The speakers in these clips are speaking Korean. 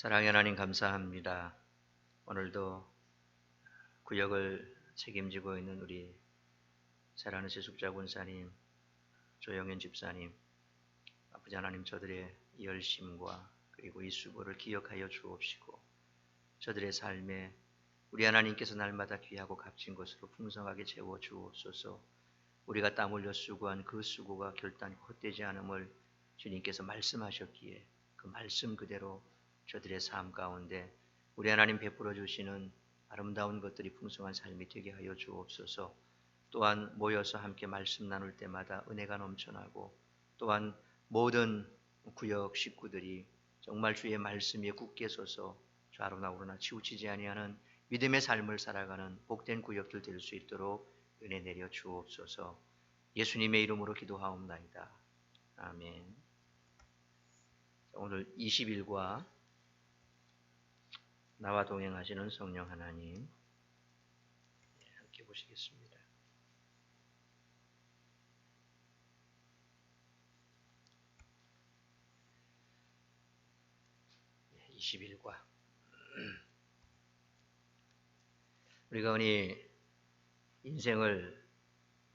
사랑의 하나님 감사합니다. 오늘도 구역을 책임지고 있는 우리 사랑하는 세숙자 권사님, 조영현 집사님, 아버지 하나님 저들의 열심과 그리고 이 수고를 기억하여 주옵시고 저들의 삶에 우리 하나님께서 날마다 귀하고 값진 것으로 풍성하게 채워 주옵소서. 우리가 땀 흘려 수고한 그 수고가 결단코 헛되지 않음을 주님께서 말씀하셨기에 그 말씀 그대로 저들의 삶 가운데 우리 하나님 베풀어 주시는 아름다운 것들이 풍성한 삶이 되게 하여 주옵소서. 또한 모여서 함께 말씀 나눌 때마다 은혜가 넘쳐나고 또한 모든 구역 식구들이 정말 주의 말씀 위에 굳게 서서 좌로나 우로나 치우치지 아니하는 믿음의 삶을 살아가는 복된 구역들 될 수 있도록 은혜 내려 주옵소서. 예수님의 이름으로 기도하옵나이다. 아멘. 오늘 20일과 나와 동행하시는 성령 하나님 함께 보시겠습니다. 네, 20일과 우리가 흔히 인생을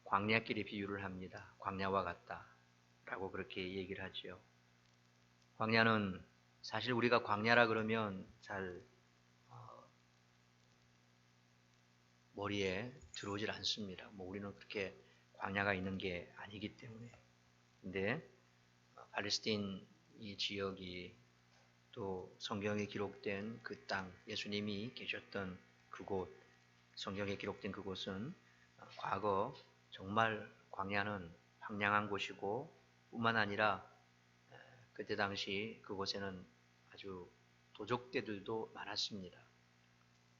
광야길에 비유를 합니다. 광야와 같다라고 그렇게 얘기를 하지요. 광야는 사실 우리가 광야라 그러면 잘 머리에 들어오질 않습니다. 우리는 그렇게 광야가 있는 게 아니기 때문에. 근데 팔레스틴 이 지역이 또 성경에 기록된 그 땅, 예수님이 계셨던 그곳, 성경에 기록된 그곳은 과거 정말 광야는 황량한 곳이고 뿐만 아니라 그때 당시 그곳에는 아주 도적대들도 많았습니다.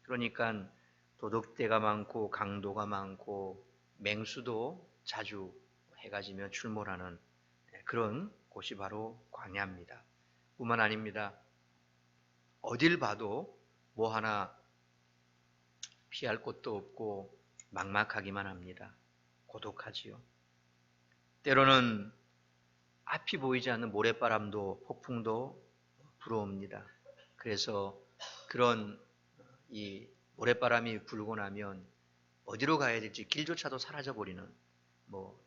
그러니까 도둑대가 많고 강도가 많고 맹수도 자주 해가 지면 출몰하는 그런 곳이 바로 광야입니다. 뿐만 아닙니다. 어딜 봐도 뭐 하나 피할 곳도 없고 막막하기만 합니다. 고독하지요. 때로는 앞이 보이지 않는 모래바람도 폭풍도 불어옵니다. 그래서 그런 이 모래바람이 불고 나면 어디로 가야 될지 길조차도 사라져버리는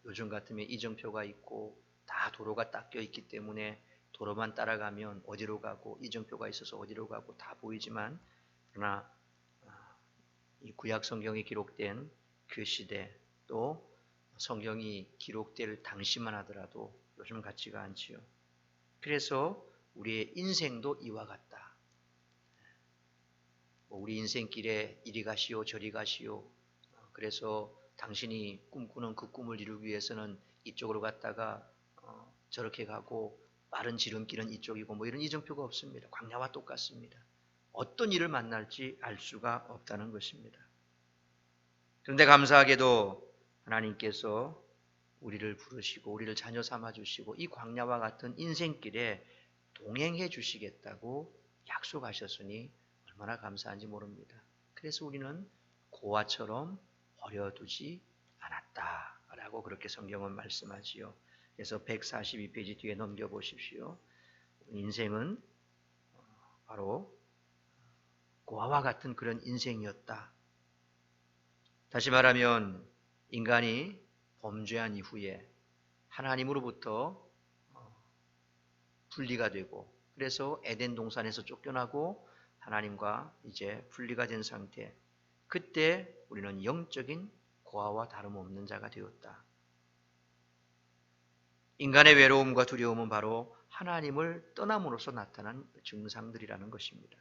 요즘 같으면 이정표가 있고 다 도로가 닦여 있기 때문에 도로만 따라가면 어디로 가고 이정표가 있어서 어디로 가고 다 보이지만 그러나 이 구약 성경이 기록된 그 시대 또 성경이 기록될 당시만 하더라도 요즘 같지가 않지요. 그래서 우리의 인생도 이와 같다. 우리 인생길에 이리 가시오 저리 가시오. 그래서 당신이 꿈꾸는 그 꿈을 이루기 위해서는 이쪽으로 갔다가 저렇게 가고 빠른 지름길은 이쪽이고 이런 이정표가 없습니다. 광야와 똑같습니다. 어떤 일을 만날지 알 수가 없다는 것입니다. 그런데 감사하게도 하나님께서 우리를 부르시고 우리를 자녀 삼아 주시고 이 광야와 같은 인생길에 동행해 주시겠다고 약속하셨으니 얼마나 감사한지 모릅니다. 그래서 우리는 고아처럼 버려두지 않았다라고 그렇게 성경은 말씀하지요. 그래서 142페이지 뒤에 넘겨보십시오. 인생은 바로 고아와 같은 그런 인생이었다. 다시 말하면 인간이 범죄한 이후에 하나님으로부터 분리가 되고 그래서 에덴 동산에서 쫓겨나고 하나님과 이제 분리가 된 상태. 그때 우리는 영적인 고아와 다름없는 자가 되었다. 인간의 외로움과 두려움은 바로 하나님을 떠남으로써 나타난 증상들이라는 것입니다.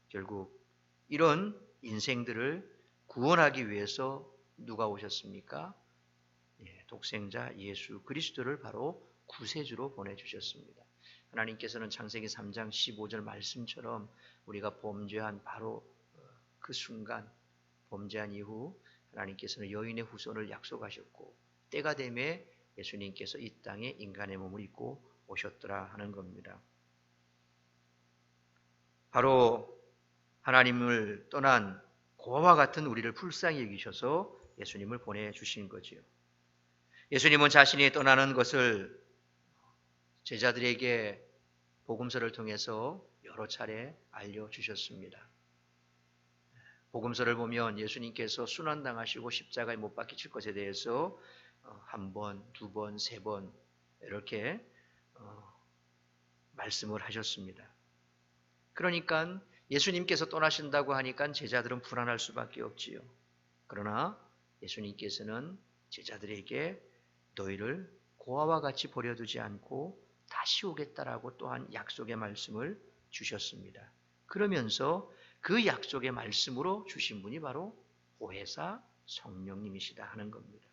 결국 이런 인생들을 구원하기 위해서 누가 오셨습니까? 독생자 예수 그리스도를 바로 구세주로 보내주셨습니다. 하나님께서는 창세기 3장 15절 말씀처럼 우리가 범죄한 바로 그 순간 범죄한 이후 하나님께서는 여인의 후손을 약속하셨고 때가 되매 예수님께서 이 땅에 인간의 몸을 입고 오셨더라 하는 겁니다. 바로 하나님을 떠난 고아와 같은 우리를 불쌍히 여기셔서 예수님을 보내주신 거지요. 예수님은 자신이 떠나는 것을 제자들에게 복음서를 통해서 여러 차례 알려주셨습니다. 복음서를 보면 예수님께서 순환당하시고 십자가에 못 박히실 것에 대해서 한 번, 두 번, 세 번 이렇게 말씀을 하셨습니다. 그러니까 예수님께서 떠나신다고 하니까 제자들은 불안할 수밖에 없지요. 그러나 예수님께서는 제자들에게 너희를 고아와 같이 버려두지 않고 다시 오겠다라고 또한 약속의 말씀을 주셨습니다. 그러면서 그 약속의 말씀으로 주신 분이 바로 보혜사 성령님이시다 하는 겁니다.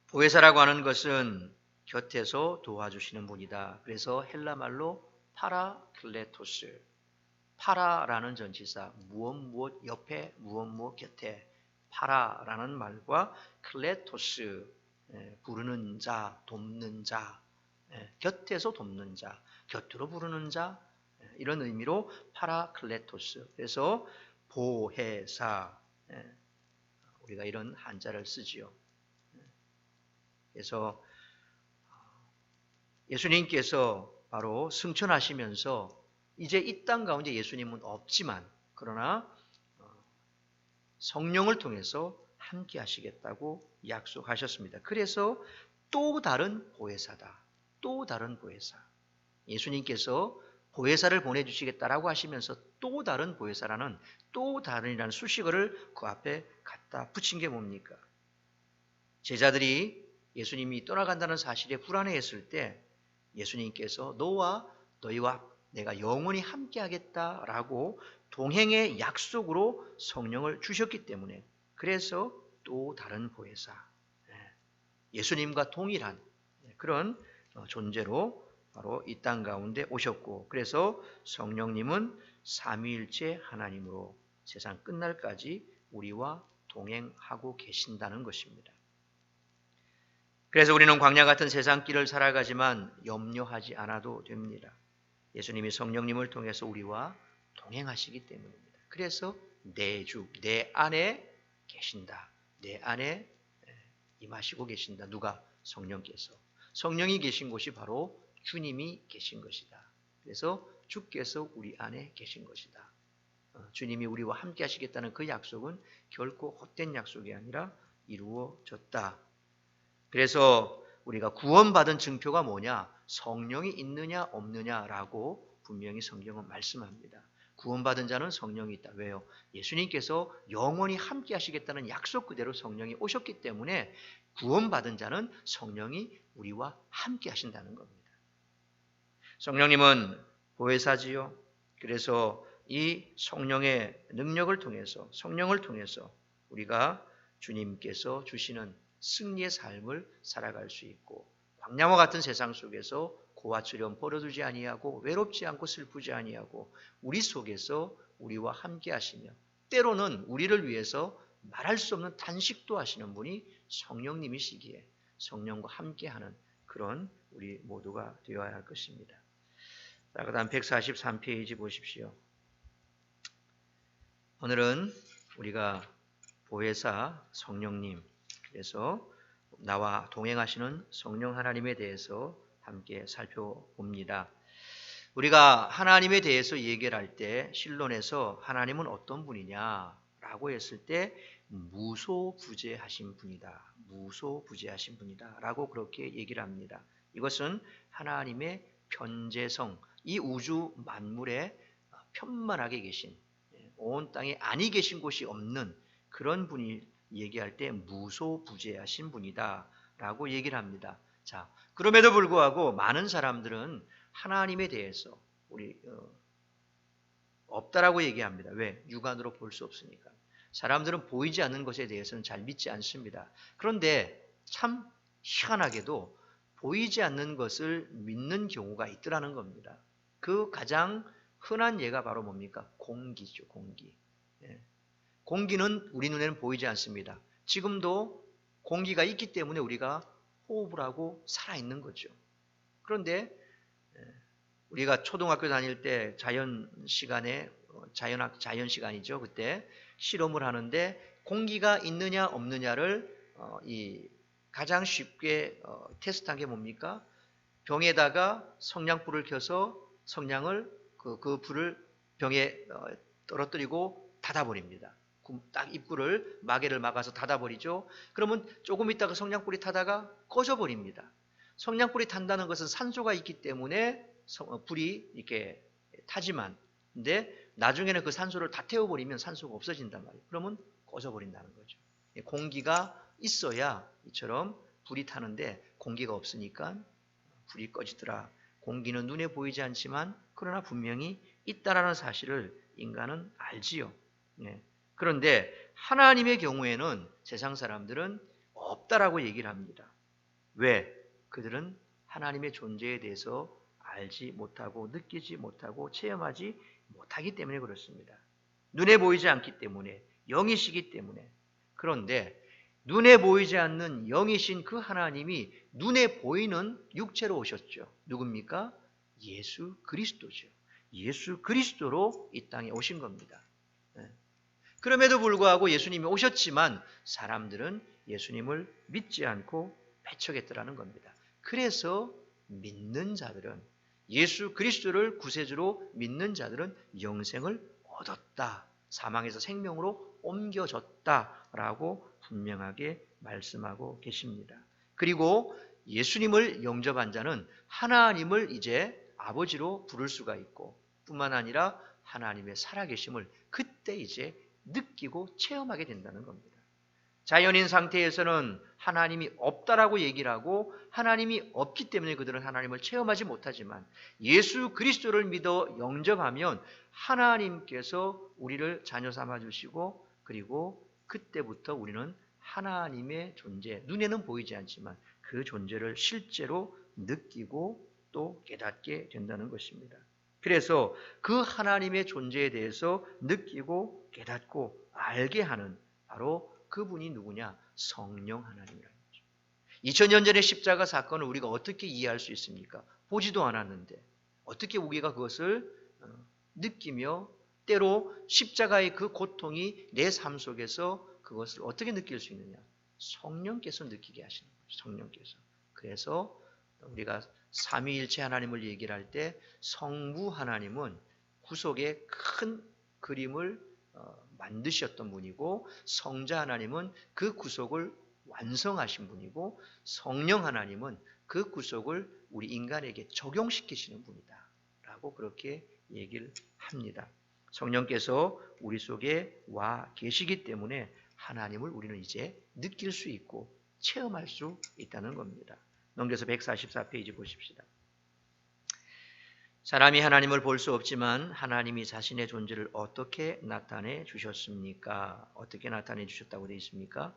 보혜사라고 하는 것은 곁에서 도와주시는 분이다. 그래서 헬라 말로 파라클레토스, 파라라는 전치사, 무엇 옆에 무엇 곁에, 파라라는 말과 클레토스, 부르는 자, 돕는 자, 곁에서 돕는 자, 곁으로 부르는 자, 이런 의미로 파라클레토스. 그래서 보혜사, 우리가 이런 한자를 쓰지요. 그래서 예수님께서 바로 승천하시면서 이제 이 땅 가운데 예수님은 없지만 그러나 성령을 통해서 함께 하시겠다고 약속하셨습니다. 그래서 또 다른 보혜사다. 또 다른 보혜사. 예수님께서 보혜사를 보내주시겠다라고 하시면서 또 다른 보혜사라는 또 다른이라는 수식어를 그 앞에 갖다 붙인 게 뭡니까? 제자들이 예수님이 떠나간다는 사실에 불안해했을 때 예수님께서 너희와 내가 영원히 함께 하겠다라고 동행의 약속으로 성령을 주셨기 때문에 그래서 또 다른 보혜사, 예수님과 동일한 그런 존재로 바로 이 땅 가운데 오셨고 그래서 성령님은 삼위일체 하나님으로 세상 끝날까지 우리와 동행하고 계신다는 것입니다. 그래서 우리는 광야 같은 세상길을 살아가지만 염려하지 않아도 됩니다. 예수님이 성령님을 통해서 우리와 동행하시기 때문입니다. 그래서 내 주, 내 안에 계신다. 내 안에 임하시고 계신다. 누가? 성령께서. 성령이 계신 곳이 바로 주님이 계신 것이다. 그래서 주께서 우리 안에 계신 것이다. 주님이 우리와 함께 하시겠다는 그 약속은 결코 헛된 약속이 아니라 이루어졌다. 그래서 우리가 구원받은 증표가 뭐냐? 성령이 있느냐 없느냐라고 분명히 성경은 말씀합니다. 구원받은 자는 성령이 있다. 왜요? 예수님께서 영원히 함께 하시겠다는 약속 그대로 성령이 오셨기 때문에 구원받은 자는 성령이 우리와 함께 하신다는 겁니다. 성령님은 보혜사지요. 그래서 이 성령의 능력을 통해서 성령을 통해서 우리가 주님께서 주시는 승리의 삶을 살아갈 수 있고 광야와 같은 세상 속에서 고아처럼 버려두지 아니하고 외롭지 않고 슬프지 아니하고 우리 속에서 우리와 함께 하시며 때로는 우리를 위해서 말할 수 없는 탄식도 하시는 분이 성령님이시기에 성령과 함께하는 그런 우리 모두가 되어야 할 것입니다. 자, 그 다음 143페이지 보십시오. 오늘은 우리가 보혜사 성령님, 그래서 나와 동행하시는 성령 하나님에 대해서 함께 살펴봅니다. 우리가 하나님에 대해서 얘기를 할 때 신론에서 하나님은 어떤 분이냐라고 했을 때 무소부재하신 분이다. 무소부재하신 분이다 라고 그렇게 얘기를 합니다. 이것은 하나님의 편재성, 이 우주 만물에 편만하게 계신, 온 땅에 아니 계신 곳이 없는 그런 분이 얘기할 때 무소부재하신 분이다 라고 얘기를 합니다. 자, 그럼에도 불구하고 많은 사람들은 하나님에 대해서 우리 없다라고 얘기합니다. 왜? 육안으로 볼 수 없으니까. 사람들은 보이지 않는 것에 대해서는 잘 믿지 않습니다. 그런데 참 희한하게도 보이지 않는 것을 믿는 경우가 있더라는 겁니다. 그 가장 흔한 예가 바로 뭡니까? 공기죠, 공기. 공기는 우리 눈에는 보이지 않습니다. 지금도 공기가 있기 때문에 우리가 호흡을 하고 살아있는 거죠. 그런데 우리가 초등학교 다닐 때 자연 시간에 자연 시간이죠. 그때 실험을 하는데 공기가 있느냐 없느냐를 가장 쉽게 테스트한 게 뭡니까? 병에다가 성냥불을 켜서 성냥을 그 불을 병에 떨어뜨리고 닫아버립니다. 딱 입구를 마개를 막아서 닫아버리죠. 그러면 조금 있다가 성냥불이 타다가 꺼져버립니다. 성냥불이 탄다는 것은 산소가 있기 때문에 불이 이렇게 타지만, 근데 나중에는 그 산소를 다 태워버리면 산소가 없어진단 말이에요. 그러면 꺼져버린다는 거죠. 공기가 있어야 이처럼 불이 타는데 공기가 없으니까 불이 꺼지더라. 공기는 눈에 보이지 않지만 그러나 분명히 있다라는 사실을 인간은 알지요. 그런데 하나님의 경우에는 세상 사람들은 없다라고 얘기를 합니다. 왜? 그들은 하나님의 존재에 대해서 알지 못하고 느끼지 못하고 체험하지 못하기 때문에 그렇습니다. 눈에 보이지 않기 때문에, 영이시기 때문에. 그런데 눈에 보이지 않는 영이신 그 하나님이 눈에 보이는 육체로 오셨죠. 누굽니까? 예수 그리스도죠. 예수 그리스도로 이 땅에 오신 겁니다. 그럼에도 불구하고 예수님이 오셨지만 사람들은 예수님을 믿지 않고 배척했더라는 겁니다. 그래서 믿는 자들은, 예수 그리스도를 구세주로 믿는 자들은 영생을 얻었다. 사망에서 생명으로 옮겨졌다라고 분명하게 말씀하고 계십니다. 그리고 예수님을 영접한 자는 하나님을 이제 아버지로 부를 수가 있고, 뿐만 아니라 하나님의 살아계심을 그때 이제 느끼고 체험하게 된다는 겁니다. 자연인 상태에서는 하나님이 없다라고 얘기를 하고 하나님이 없기 때문에 그들은 하나님을 체험하지 못하지만, 예수 그리스도를 믿어 영접하면 하나님께서 우리를 자녀 삼아 주시고, 그리고 그때부터 우리는 하나님의 존재, 눈에는 보이지 않지만 그 존재를 실제로 느끼고 또 깨닫게 된다는 것입니다. 그래서 그 하나님의 존재에 대해서 느끼고 깨닫고 알게 하는 바로 그분이 누구냐? 성령 하나님이라는 거죠. 2000년 전의 십자가 사건을 우리가 어떻게 이해할 수 있습니까? 보지도 않았는데 어떻게 우리가 그것을 느끼며, 때로 십자가의 그 고통이 내 삶 속에서 그것을 어떻게 느낄 수 있느냐? 성령께서 느끼게 하시는 거죠. 성령께서. 그래서 우리가 삼위일체 하나님을 얘기를 할 때 성부 하나님은 구속의 큰 그림을 만드셨던 분이고, 성자 하나님은 그 구속을 완성하신 분이고, 성령 하나님은 그 구속을 우리 인간에게 적용시키시는 분이다 라고 그렇게 얘기를 합니다. 성령께서 우리 속에 와 계시기 때문에 하나님을 우리는 이제 느낄 수 있고 체험할 수 있다는 겁니다. 넘겨서 144페이지 보십시다. 사람이 하나님을 볼 수 없지만 하나님이 자신의 존재를 어떻게 나타내 주셨습니까? 어떻게 나타내 주셨다고 되어 있습니까?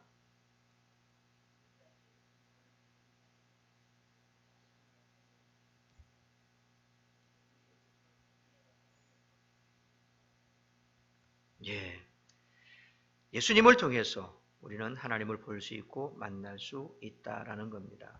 예수님을 통해서 우리는 하나님을 볼 수 있고 만날 수 있다라는 겁니다.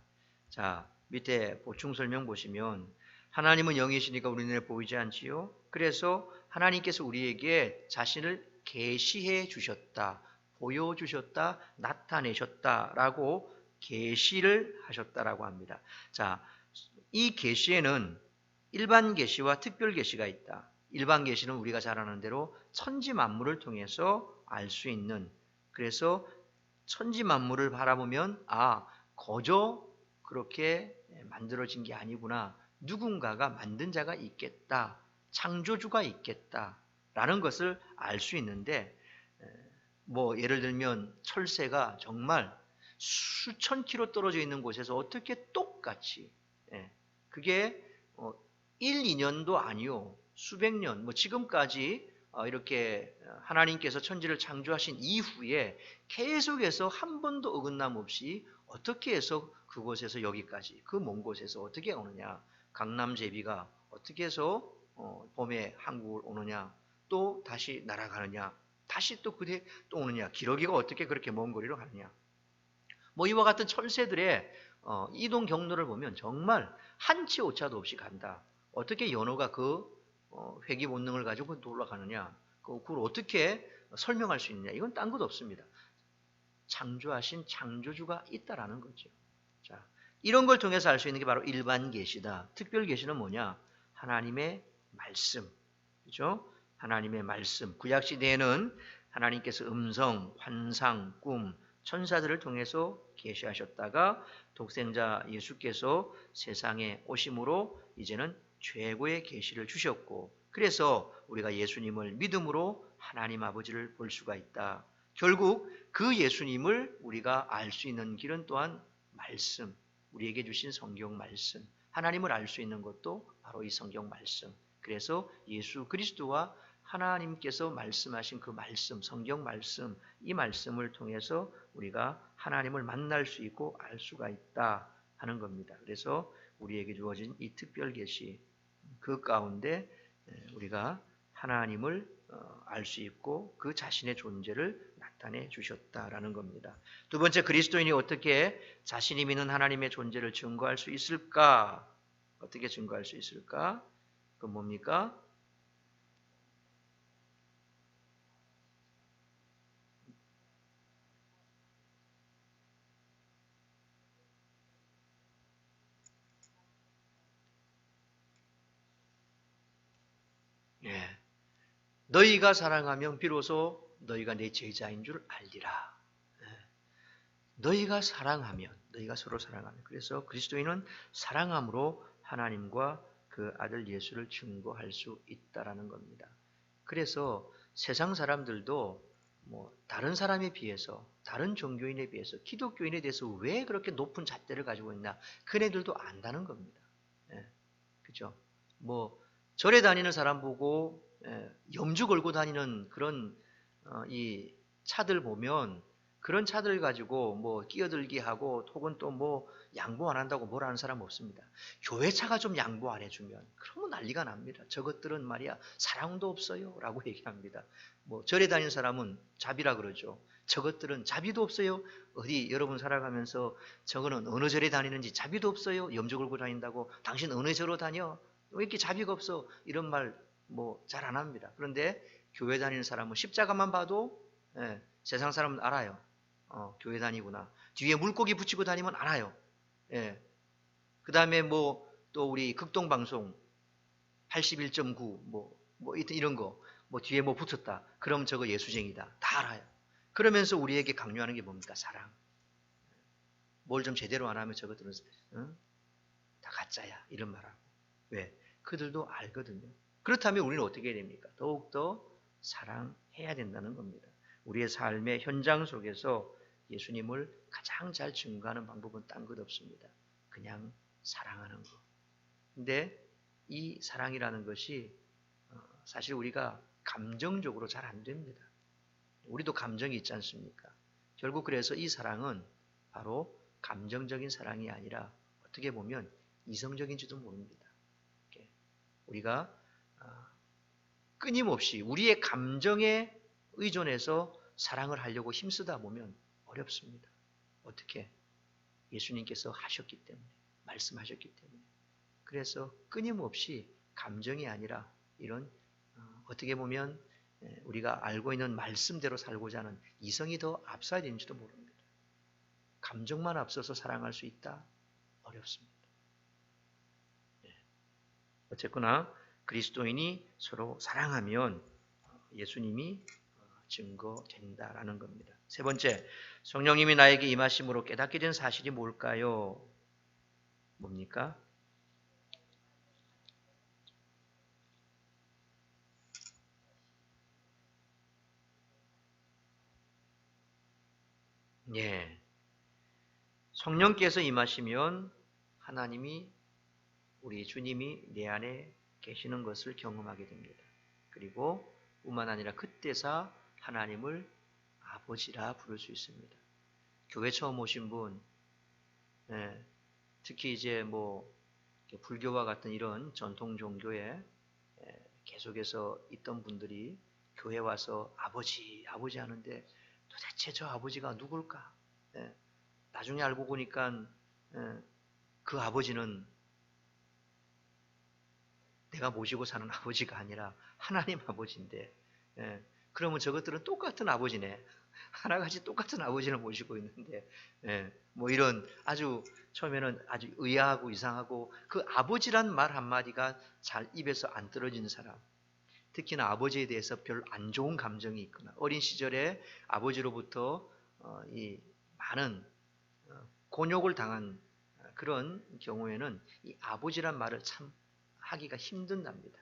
자, 밑에 보충 설명 보시면 하나님은 영이시니까 우리 눈에 보이지 않지요. 그래서 하나님께서 우리에게 자신을 계시해 주셨다, 보여주셨다, 나타내셨다라고 계시를 하셨다라고 합니다. 자, 이 계시에는 일반 계시와 특별 계시가 있다. 일반 계시는 우리가 잘 아는 대로 천지 만물을 통해서 알 수 있는, 그래서 천지 만물을 바라보면 거저 그렇게 만들어진 게 아니구나, 누군가가 만든 자가 있겠다, 창조주가 있겠다라는 것을 알 수 있는데, 예를 들면 철새가 정말 수천 킬로 떨어져 있는 곳에서 어떻게 똑같이, 그게 1, 2년도 아니요, 수백 년, 지금까지 이렇게 하나님께서 천지를 창조하신 이후에 계속해서 한 번도 어긋남 없이 어떻게 해서 그곳에서 여기까지, 그 먼 곳에서 어떻게 오느냐, 강남제비가 어떻게 해서 봄에 한국을 오느냐, 또 다시 날아가느냐, 다시 또 그대 또 오느냐, 기러기가 어떻게 그렇게 먼 거리로 가느냐, 이와 같은 천새들의 이동 경로를 보면 정말 한치 오차도 없이 간다. 어떻게 연어가 그 회귀 본능을 가지고 돌아가느냐, 그걸 어떻게 설명할 수 있느냐, 이건 딴 것 없습니다. 창조하신 창조주가 있다라는 거죠. 자, 이런 걸 통해서 알 수 있는 게 바로 일반 계시다. 특별 계시는 뭐냐? 하나님의 말씀, 그죠? 하나님의 말씀. 구약 시대에는 하나님께서 음성, 환상, 꿈, 천사들을 통해서 계시하셨다가 독생자 예수께서 세상에 오심으로 이제는 최고의 계시를 주셨고, 그래서 우리가 예수님을 믿음으로 하나님 아버지를 볼 수가 있다. 결국 그 예수님을 우리가 알 수 있는 길은 또한 말씀, 우리에게 주신 성경 말씀, 하나님을 알 수 있는 것도 바로 이 성경 말씀. 그래서 예수 그리스도와 하나님께서 말씀하신 그 말씀, 성경 말씀, 이 말씀을 통해서 우리가 하나님을 만날 수 있고 알 수가 있다 하는 겁니다. 그래서 우리에게 주어진 이 특별 계시, 그 가운데 우리가 하나님을 알 수 있고 그 자신의 존재를 나타내 주셨다라는 겁니다. 두 번째, 그리스도인이 어떻게 자신이 믿는 하나님의 존재를 증거할 수 있을까? 어떻게 증거할 수 있을까? 그건 뭡니까? 예. 너희가 사랑하면 비로소 너희가 내 제자인 줄 알리라. 예. 너희가 사랑하면, 너희가 서로 사랑하면. 그래서 그리스도인은 사랑함으로 하나님과 그 아들 예수를 증거할 수 있다라는 겁니다. 그래서 세상 사람들도 뭐 다른 사람에 비해서, 다른 종교인에 비해서 기독교인에 대해서 왜 그렇게 높은 잣대를 가지고 있나, 그네들도 안다는 겁니다. 예. 그죠? 뭐 절에 다니는 사람 보고 염주 걸고 다니는 그런 이 차들 보면, 그런 차들 가지고 뭐 끼어들기 하고 혹은 또 뭐 양보 안 한다고 뭘 하는 사람 없습니다. 교회 차가 좀 양보 안 해주면 그러면 난리가 납니다. 저것들은 말이야 사랑도 없어요 라고 얘기합니다. 뭐 절에 다니는 사람은 자비라 그러죠. 저것들은 자비도 없어요. 어디 여러분 살아가면서 저거는 어느 절에 다니는지 자비도 없어요. 염주 걸고 다닌다고 당신 어느 절로 다녀? 왜 이렇게 자비가 없어? 이런 말 뭐 잘 안 합니다. 그런데 교회 다니는 사람은 십자가만 봐도 세상 사람은 알아요. 교회 다니구나. 뒤에 물고기 붙이고 다니면 알아요. 예. 그 다음에 뭐 또 우리 극동방송 81.9 뭐 이런 거 뭐 뒤에 뭐 붙었다. 그럼 저거 예수쟁이다. 다 알아요. 그러면서 우리에게 강요하는 게 뭡니까? 사랑. 뭘 좀 제대로 안 하면 저것들은 다 가짜야. 이런 말하고. 왜? 그들도 알거든요. 그렇다면 우리는 어떻게 해야 됩니까? 더욱더 사랑해야 된다는 겁니다. 우리의 삶의 현장 속에서 예수님을 가장 잘 증거하는 방법은 딴 것 없습니다. 그냥 사랑하는 것. 근데 이 사랑이라는 것이 사실 우리가 감정적으로 잘 안 됩니다. 우리도 감정이 있지 않습니까? 결국 그래서 이 사랑은 바로 감정적인 사랑이 아니라 어떻게 보면 이성적인지도 모릅니다. 우리가 끊임없이 우리의 감정에 의존해서 사랑을 하려고 힘쓰다 보면 어렵습니다. 어떻게? 예수님께서 하셨기 때문에, 말씀하셨기 때문에. 그래서 끊임없이 감정이 아니라 이런 어떻게 보면 우리가 알고 있는 말씀대로 살고자 하는 이성이 더 앞서야 되는지도 모릅니다. 감정만 앞서서 사랑할 수 있다? 어렵습니다. 어쨌거나 그리스도인이 서로 사랑하면 예수님이 증거된다라는 겁니다. 세 번째, 성령님이 나에게 임하심으로 깨닫게 된 사실이 뭘까요? 뭡니까? 예. 성령께서 임하시면 하나님이, 우리 주님이 내 안에 계시는 것을 경험하게 됩니다. 그리고 뿐만 아니라 그때서 하나님을 아버지라 부를 수 있습니다. 교회 처음 오신 분, 특히 이제 뭐 불교와 같은 이런 전통 종교에 계속해서 있던 분들이 교회 와서 아버지, 아버지 하는데 도대체 저 아버지가 누굴까? 나중에 알고 보니까 그 아버지는 내가 모시고 사는 아버지가 아니라 하나님 아버지인데, 그러면 저것들은 똑같은 아버지네. 하나같이 똑같은 아버지를 모시고 있는데, 뭐 이런 아주 처음에는 아주 의아하고 이상하고 그 아버지란 말 한마디가 잘 입에서 안 떨어지는 사람, 특히나 아버지에 대해서 별 안 좋은 감정이 있거나 어린 시절에 아버지로부터 이 많은 곤욕을 당한 그런 경우에는 이 아버지란 말을 참 하기가 힘든답니다.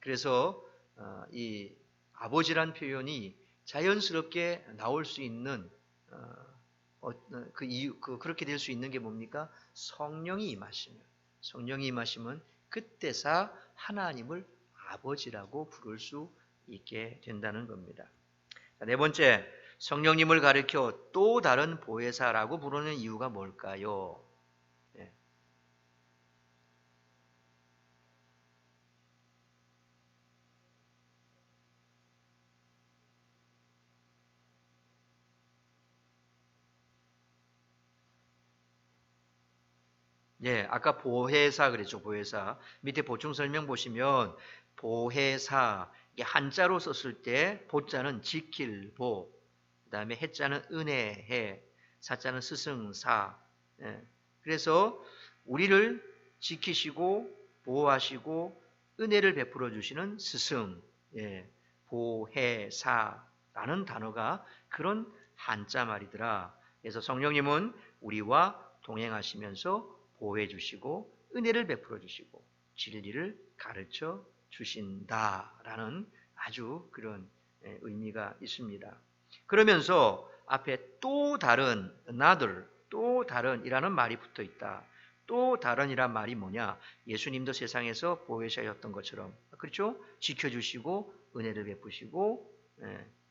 그래서 이 아버지란 표현이 자연스럽게 나올 수 있는 그 이유, 그렇게 될 수 있는 게 뭡니까? 성령이 임하시면 그때사 하나님을 아버지라고 부를 수 있게 된다는 겁니다. 네 번째, 성령님을 가리켜 또 다른 보혜사라고 부르는 이유가 뭘까요? 아까 보혜사 그랬죠. 보혜사. 밑에 보충 설명 보시면 보혜사, 이게 한자로 썼을 때 보자는 지킬 보, 그다음에 해자는 은혜해, 사자는 스승사. 그래서 우리를 지키시고 보호하시고 은혜를 베풀어 주시는 스승, 보혜사라는 단어가 그런 한자 말이더라. 그래서 성령님은 우리와 동행하시면서 보호해 주시고 은혜를 베풀어 주시고 진리를 가르쳐 주신다라는 아주 그런 의미가 있습니다. 그러면서 앞에 또 다른 another, 또 다른이라는 말이 붙어 있다. 또 다른이란 말이 뭐냐? 예수님도 세상에서 보혜사였던 것처럼, 그렇죠? 지켜주시고 은혜를 베푸시고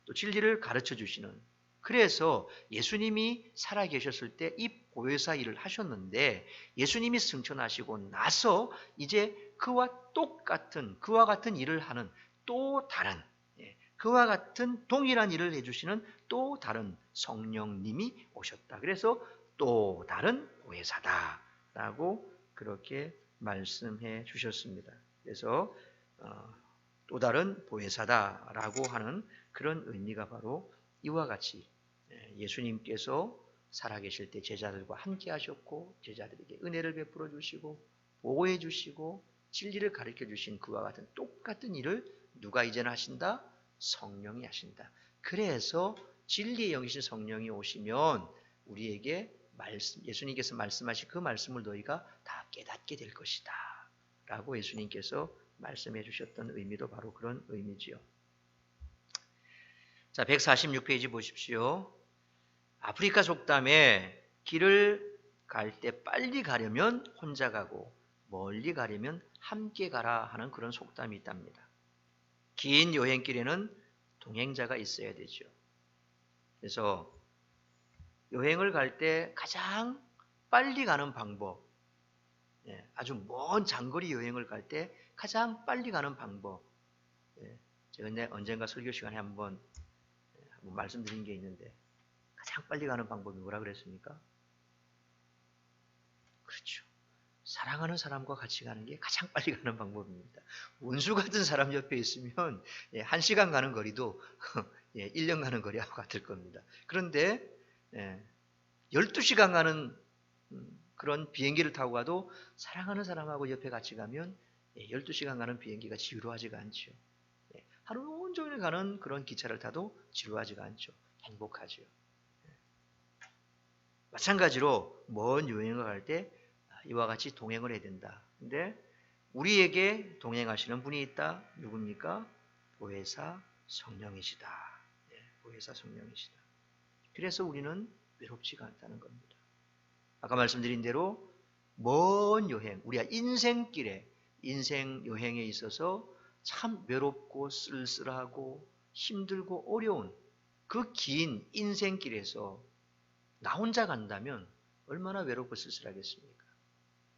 또 진리를 가르쳐 주시는. 그래서 예수님이 살아계셨을 때 이 보혜사 일을 하셨는데 예수님이 승천하시고 나서 이제 그와 같은 일을 하는 또 다른, 그와 같은 동일한 일을 해주시는 또 다른 성령님이 오셨다. 그래서 또 다른 보혜사다라고 그렇게 말씀해 주셨습니다. 그래서 또 다른 보혜사다라고 하는 그런 의미가 바로 이와 같이 예수님께서 살아계실 때 제자들과 함께 하셨고 제자들에게 은혜를 베풀어 주시고 보호해 주시고 진리를 가르쳐 주신 그와 같은 똑같은 일을 누가 이제는 하신다? 성령이 하신다. 그래서 진리의 영이신 성령이 오시면 우리에게 예수님께서 말씀하신 그 말씀을 너희가 다 깨닫게 될 것이다 라고 예수님께서 말씀해 주셨던 의미도 바로 그런 의미지요. 자, 146페이지 보십시오. 아프리카 속담에 길을 갈 때 빨리 가려면 혼자 가고 멀리 가려면 함께 가라 하는 그런 속담이 있답니다. 긴 여행길에는 동행자가 있어야 되죠. 그래서 여행을 갈 때 가장 빨리 가는 방법, 아주 먼 장거리 여행을 갈 때 가장 빨리 가는 방법, 제가 언젠가 설교 시간에 한번 말씀드린 게 있는데 가장 빨리 가는 방법이 뭐라 그랬습니까? 그렇죠. 사랑하는 사람과 같이 가는 게 가장 빨리 가는 방법입니다. 원수 같은 사람 옆에 있으면 1시간 가는 거리도 1년 가는 거리하고 같을 겁니다. 그런데 12시간 가는 그런 비행기를 타고 가도 사랑하는 사람하고 옆에 같이 가면 12시간 가는 비행기가 지루하지가 않죠. 하루 온종일 가는 그런 기차를 타도 지루하지가 않죠. 행복하죠. 마찬가지로 먼 여행을 갈 때 이와 같이 동행을 해야 된다. 근데 우리에게 동행하시는 분이 있다. 누굽니까? 보혜사 성령이시다. 보혜사 성령이시다. 그래서 우리는 외롭지가 않다는 겁니다. 아까 말씀드린 대로 먼 여행, 우리가 인생길에 인생 여행에 있어서 참 외롭고 쓸쓸하고 힘들고 어려운 그 긴 인생길에서 나 혼자 간다면 얼마나 외롭고 쓸쓸하겠습니까?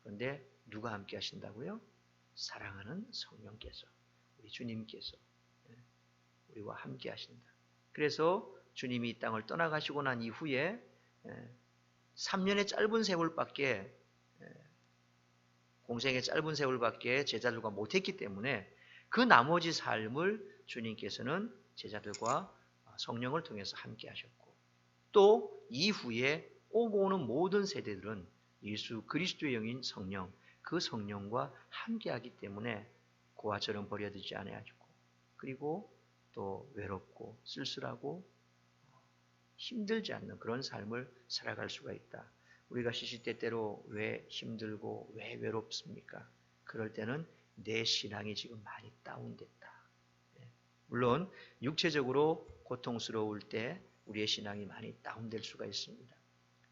그런데 누가 함께 하신다고요? 사랑하는 성령께서, 우리 주님께서 우리와 함께 하신다. 그래서 주님이 이 땅을 떠나가시고 난 이후에 3년의 짧은 세월밖에, 공생의 짧은 세월밖에 제자들과 못했기 때문에 그 나머지 삶을 주님께서는 제자들과 성령을 통해서 함께 하셨고 또 이후에 오고 오는 모든 세대들은 예수 그리스도의 영인 성령, 그 성령과 함께하기 때문에 그와 저는 버려두지 않아야지고 그리고 또 외롭고 쓸쓸하고 힘들지 않는 그런 삶을 살아갈 수가 있다. 우리가 시시때때로 왜 힘들고 왜 외롭습니까? 그럴 때는 내 신앙이 지금 많이 다운됐다. 물론 육체적으로 고통스러울 때 우리의 신앙이 많이 다운될 수가 있습니다.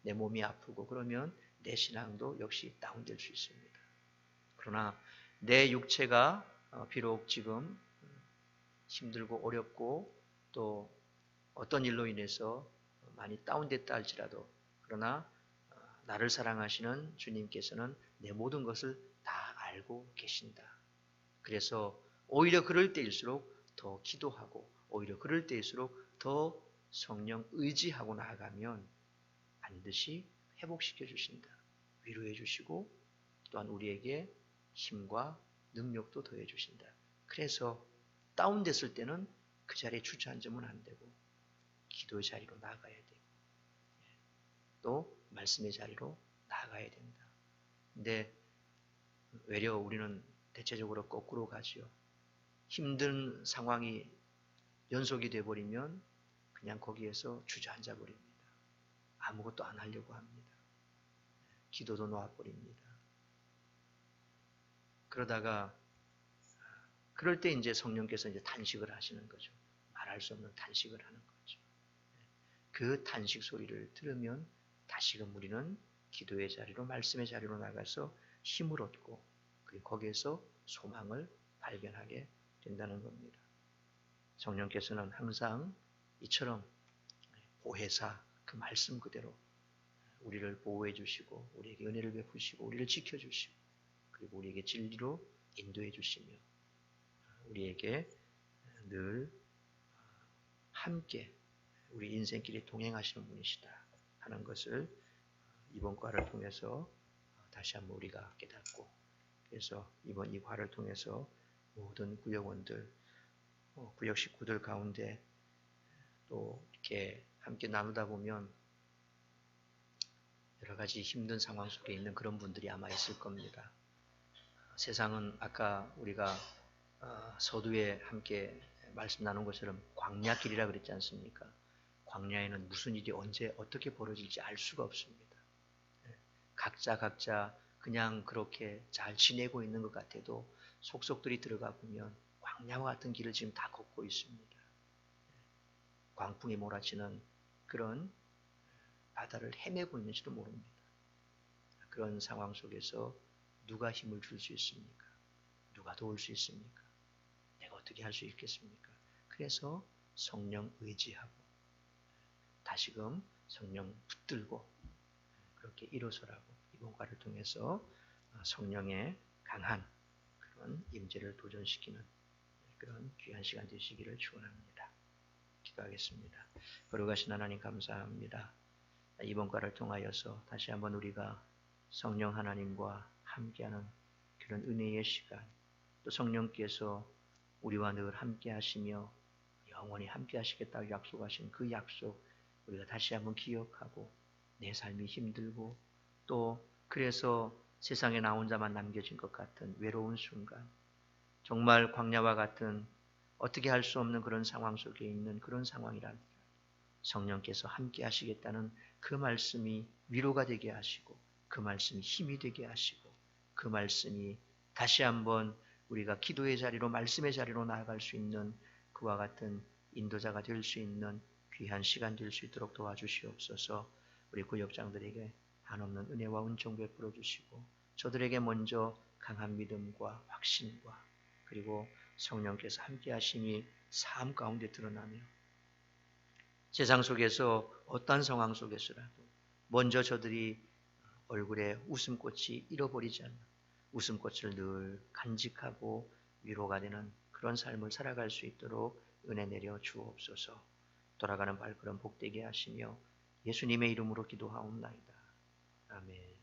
내 몸이 아프고 그러면 내 신앙도 역시 다운될 수 있습니다. 그러나 내 육체가 비록 지금 힘들고 어렵고 또 어떤 일로 인해서 많이 다운됐다 할지라도 그러나 나를 사랑하시는 주님께서는 내 모든 것을 다 알고 계신다. 그래서 오히려 그럴 때일수록 더 기도하고 오히려 그럴 때일수록 더 성령 의지하고 나아가면 반드시 회복시켜 주신다. 위로해 주시고 또한 우리에게 힘과 능력도 더해 주신다. 그래서 다운됐을 때는 그 자리에 주저앉으면 안 되고 기도의 자리로 나아가야 되고 또 말씀의 자리로 나아가야 된다. 근데 외려 우리는 대체적으로 거꾸로 가지요. 힘든 상황이 연속이 돼버리면 그냥 거기에서 주저앉아 버립니다. 아무것도 안 하려고 합니다. 기도도 놓아버립니다. 그러다가 그럴 때 이제 성령께서 이제 탄식을 하시는 거죠. 말할 수 없는 탄식을 하는 거죠. 그 탄식 소리를 들으면 다시금 우리는 기도의 자리로 말씀의 자리로 나가서 힘을 얻고 그리고 거기에서 소망을 발견하게 된다는 겁니다. 성령께서는 항상 이처럼 보혜사 그 말씀 그대로 우리를 보호해 주시고 우리에게 은혜를 베푸시고 우리를 지켜 주시고 그리고 우리에게 진리로 인도해 주시며 우리에게 늘 함께 우리 인생길에 동행하시는 분이시다 하는 것을 이번 과를 통해서 다시 한번 우리가 깨닫고 그래서 이번 이 과를 통해서 모든 구역원들 구역 식구들 가운데 또 이렇게 함께 나누다 보면 여러 가지 힘든 상황 속에 있는 그런 분들이 아마 있을 겁니다. 세상은 아까 우리가 서두에 함께 말씀 나눈 것처럼 광야길이라 그랬지 않습니까? 광야에는 무슨 일이 언제 어떻게 벌어질지 알 수가 없습니다. 각자 그냥 그렇게 잘 지내고 있는 것 같아도 속속들이 들어가 보면 광야와 같은 길을 지금 다 걷고 있습니다. 광풍이 몰아치는 그런 바다를 헤매고 있는지도 모릅니다. 그런 상황 속에서 누가 힘을 줄 수 있습니까? 누가 도울 수 있습니까? 내가 어떻게 할 수 있겠습니까? 그래서 성령 의지하고 다시금 성령 붙들고 그렇게 일어서라고 이번 과를 통해서 성령의 강한 그런 임재를 도전시키는 그런 귀한 시간 되시기를 축원합니다. 기도하겠습니다. 거룩하신 하나님 감사합니다. 이번 과를 통하여서 다시 한번 우리가 성령 하나님과 함께하는 그런 은혜의 시간 또 성령께서 우리와 늘 함께 하시며 영원히 함께 하시겠다고 약속하신 그 약속 우리가 다시 한번 기억하고 내 삶이 힘들고 또 그래서 세상에 나 혼자만 남겨진 것 같은 외로운 순간 정말 광야와 같은 어떻게 할 수 없는 그런 상황 속에 있는 그런 상황이라 성령께서 함께 하시겠다는 그 말씀이 위로가 되게 하시고 그 말씀이 힘이 되게 하시고 그 말씀이 다시 한번 우리가 기도의 자리로 말씀의 자리로 나아갈 수 있는 그와 같은 인도자가 될 수 있는 귀한 시간 될 수 있도록 도와주시옵소서. 우리 구역장들에게 한없는 은혜와 은총 베풀어 주시고 저들에게 먼저 강한 믿음과 확신과 그리고 성령께서 함께 하심이 삶 가운데 드러나며 세상 속에서 어떠한 상황 속에서라도 먼저 저들이 얼굴에 웃음꽃이 잃어버리지 않는 웃음꽃을 늘 간직하고 위로가 되는 그런 삶을 살아갈 수 있도록 은혜 내려 주옵소서. 돌아가는 발걸음 복되게 하시며 예수님의 이름으로 기도하옵나이다. 아멘.